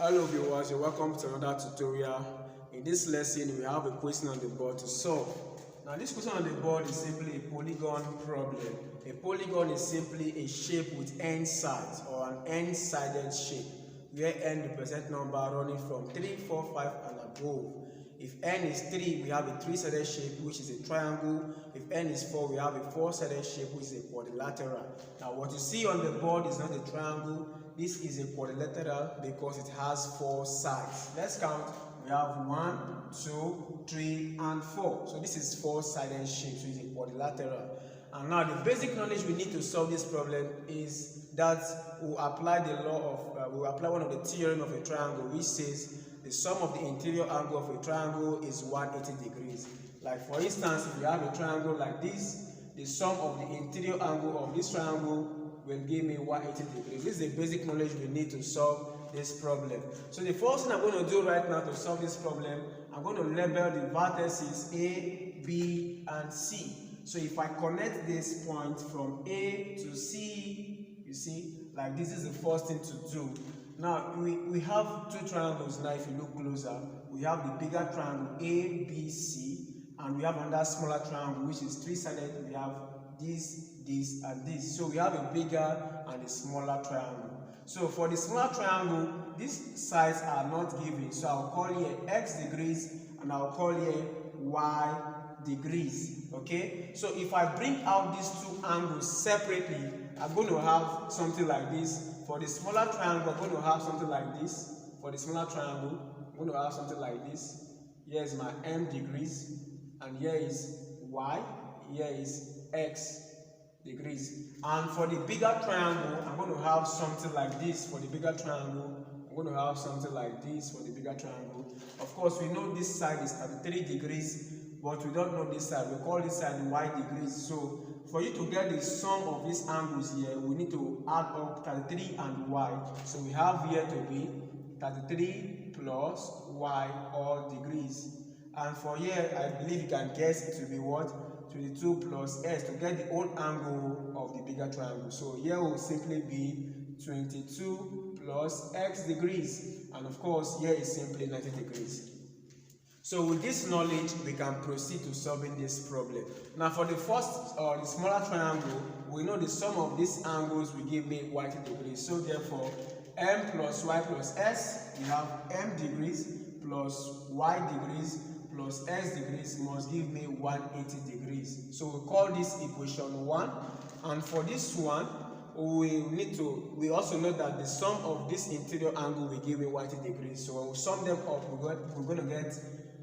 Hello viewers, you're welcome to another tutorial. In this lesson, we have a question on the board to solve. Now this question on the board is simply a polygon problem. A polygon is simply a shape with n sides or an n-sided shape, where n represents number running from 3, 4, 5 and above. If n is 3, we have a 3-sided shape, which is a triangle. If n is 4, we have a 4-sided shape, which is a quadrilateral. Now what you see on the board is not a triangle. This is a quadrilateral because it has 4 sides. Let's count. We have 1, 2, 3, and 4. So this is 4-sided shape, so it's a quadrilateral. And now the basic knowledge we need to solve this problem is that we'll apply the law of, we'll apply one of the theorem of a triangle, which says the sum of the interior angle of a triangle is 180 degrees. Like for instance, if you have a triangle like this, the sum of the interior angle of this triangle will give me 180 degrees. This is the basic knowledge we need to solve this problem. So the first thing I'm going to do right now to solve this problem, I'm going to label the vertices A, B, and C. So if I connect this point from A to C, you see, like this is the first thing to do. Now we have two triangles. Now if you look closer, we have the bigger triangle A, B, C, and we have another smaller triangle which is 3-sided. We have this, this, and this. So we have a bigger and a smaller triangle. So for the smaller triangle, these sides are not given. So I'll call here x degrees and I'll call here y degrees. Okay? So if I bring out these two angles separately, I'm going to have something like this. For the smaller triangle, I'm going to have something like this. For the smaller triangle, I'm going to have something like this. Here is my m degrees, and here is y, here is x degrees. And for the bigger triangle, I'm going to have something like this. For the bigger triangle, I'm going to have something like this for the bigger triangle. Of course, we know this side is 33 degrees, but we don't know this side. We call this side y degrees. So for you to get the sum of these angles here, we need to add up 33 and y. So we have here to be 33 plus y all degrees. And for here, I believe you can guess it will be what? 22 plus s to get the whole angle of the bigger triangle. So here will simply be 22 plus x degrees. And of course, here is simply 90 degrees. So with this knowledge, we can proceed to solving this problem. Now for the first or the smaller triangle, we know the sum of these angles will give me 180 degrees. So therefore, m plus y plus s, we have m degrees plus y degrees plus x degrees must give me 180 degrees. So we call this equation 1. And for this one, we also know that the sum of this interior angle will give me 180 degrees. So when we sum them up, we're going to get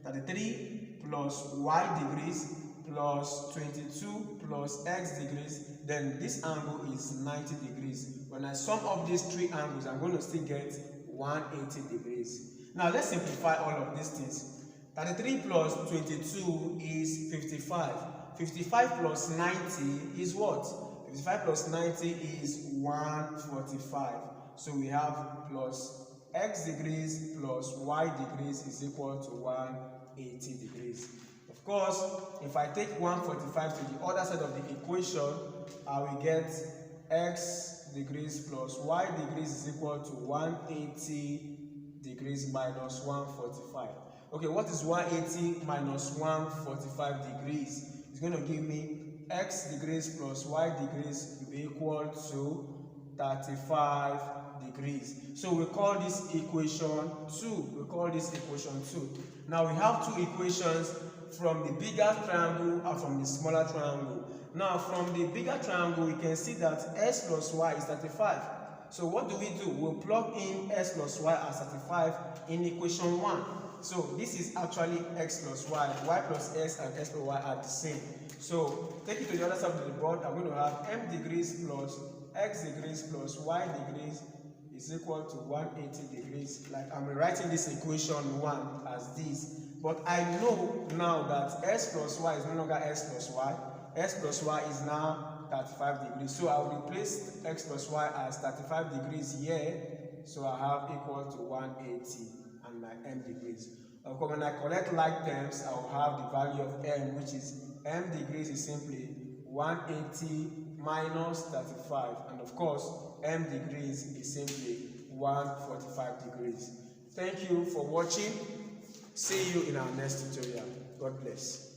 33 plus y degrees plus 22 plus x degrees. Then this angle is 90 degrees. When I sum up these three angles, I'm going to still get 180 degrees. Now let's simplify all of these things. 33 plus 22 is 55. 55 plus 90 is what? 55 plus 90 is 145. So we have plus x degrees plus y degrees is equal to 180 degrees. Of course, if I take 145 to the other side of the equation, I will get x degrees plus y degrees is equal to 180 degrees minus 145. Okay, what is 180 minus 145 degrees? It's going to give me x degrees plus y degrees will be equal to 35 degrees. So we call this equation 2. We call this equation 2. Now we have two equations from the bigger triangle and from the smaller triangle. Now from the bigger triangle, we can see that s plus y is 35. So what do? We'll plug in s plus y as 35 in equation 1. So this is actually x plus y plus s and s plus y are the same. So take it to the other side of the board. I'm going to have m degrees plus x degrees plus y degrees is equal to 180 degrees. Like I'm writing this equation 1 as this. But I know now that s plus y is no longer s plus y. S plus y is now 35 degrees. So I will replace x plus y as 35 degrees here. So I have equal to 180. And my m degrees. Of course, when I collect like terms, I will have the value of m, which is m degrees is simply 180 minus 35, and of course m degrees is simply 145 degrees. Thank you for watching. See you in our next tutorial. God bless.